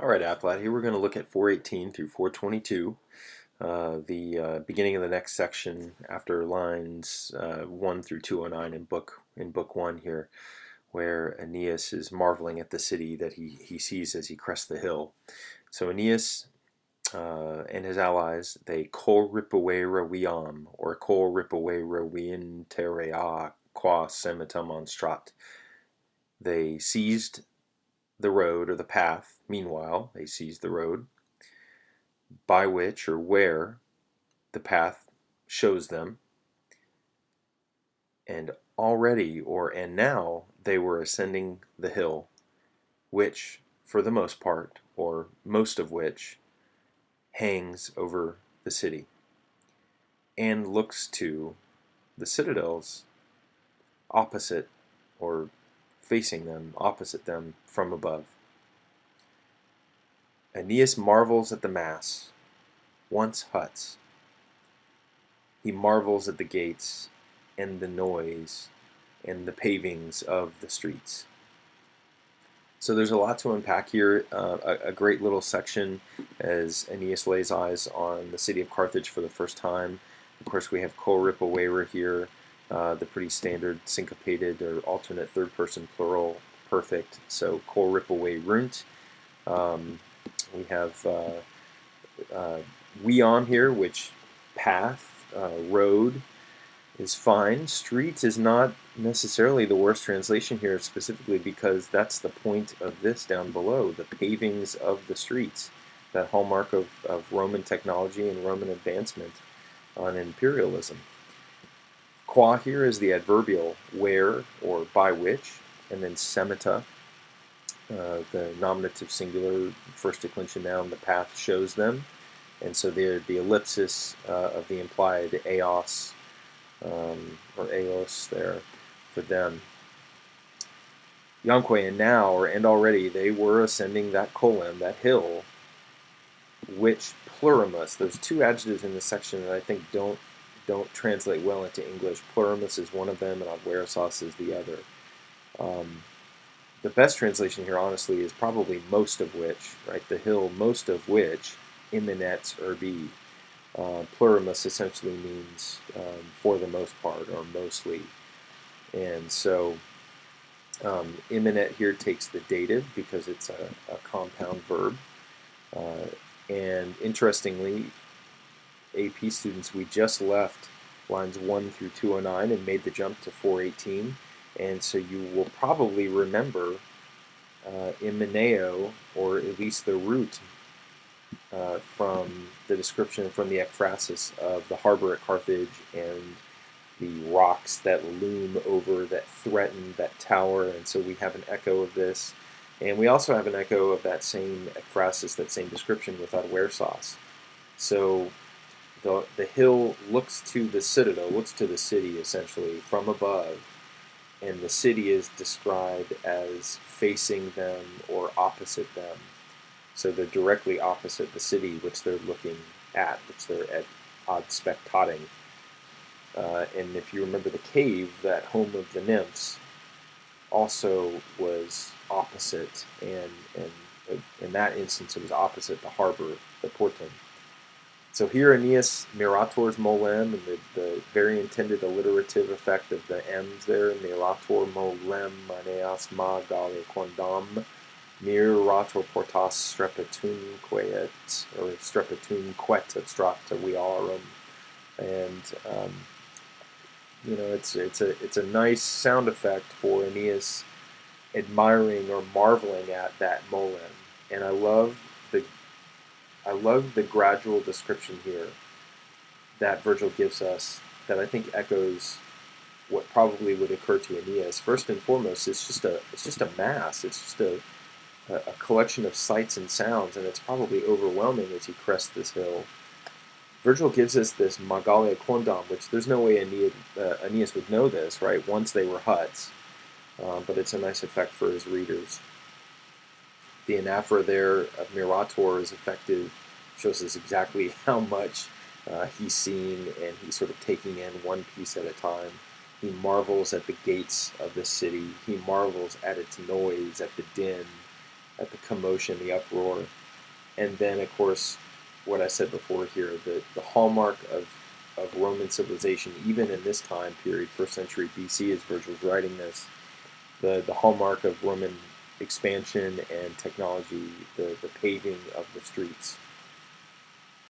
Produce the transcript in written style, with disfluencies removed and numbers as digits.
All right, Applat, here we're going to look at 418 through 422, the beginning of the next section after lines 1 through 209 in book 1 here, where Aeneas is marveling at the city that he sees as he crests the hill. So Aeneas and his allies, they kol ripawera wiam, or kol ripawera wien terea qua semitum on strat. They seized the road or the path. Meanwhile, they seized the road by which or where the path shows them, and already and now they were ascending the hill, which for the most part, or most of which, hangs over the city and looks to the citadels opposite or facing them, opposite them from above. Aeneas marvels at the mass, once huts. He marvels at the gates and the noise and the pavings of the streets. So there's a lot to unpack here. A great little section as Aeneas lays eyes on the city of Carthage for the first time. Of course, we have kol ripawera here, the pretty standard syncopated or alternate third-person plural perfect. So kol ripawerunt. We have weon here, which path, road is fine. Street is not necessarily the worst translation here, specifically because that's the point of this down below, the pavings of the streets, that hallmark of Roman technology and Roman advancement on imperialism. Qua here is the adverbial where or by which, and then semita, the nominative singular, first declension noun, the path shows them. And so the ellipsis of the implied eos, or eos there for them. Yonque, and now, and already, they were ascending that column, that hill, which plurimus, there's two adjectives in this section that I think don't translate well into English. Plurimus is one of them, and adversos is the other. The best translation here, honestly, is probably most of which, right? The hill, most of which, imminets urbi. Plurimus essentially means for the most part or mostly. And so imminent here takes the dative because it's a compound verb. And interestingly, AP students, we just left lines 1 through 209 and made the jump to 418. And so you will probably remember immineo, or at least the root from the description from the ekphrasis of the harbor at Carthage and the rocks that loom over, that threaten that tower. And so we have an echo of this. And we also have an echo of that same ekphrasis, that same description with adversos. So the hill looks to the citadel, looks to the city essentially from above, and the city is described as facing them or opposite them. So they're directly opposite the city which they're looking at, which they're ad spectating. And if you remember the cave, that home of the nymphs, also was opposite, and in that instance it was opposite the harbor, the portum. So here Aeneas mirators molem, and the very intended alliterative effect of the m's there, mirator molem maneas ma gale quondam, mirator portas strepitun quet, or strepitun quet abstracta viarum. And it's a nice sound effect for Aeneas admiring or marveling at that molem. And I love the gradual description here that Virgil gives us, that I think echoes what probably would occur to Aeneas. First and foremost, it's just a mass. It's just a collection of sights and sounds, and it's probably overwhelming as he crests this hill. Virgil gives us this magale quondam, which there's no way Aeneas would know this, right? Once they were huts, but it's a nice effect for his readers. The anaphora there of mirator is effective, shows us exactly how much he's seeing, and he's sort of taking in one piece at a time. He marvels at the gates of the city. He marvels at its noise, at the din, at the commotion, the uproar. And then, of course, what I said before here, the hallmark of Roman civilization, even in this time period, first century BC, as Virgil's writing this, the hallmark of Roman expansion and technology, the paving of the streets.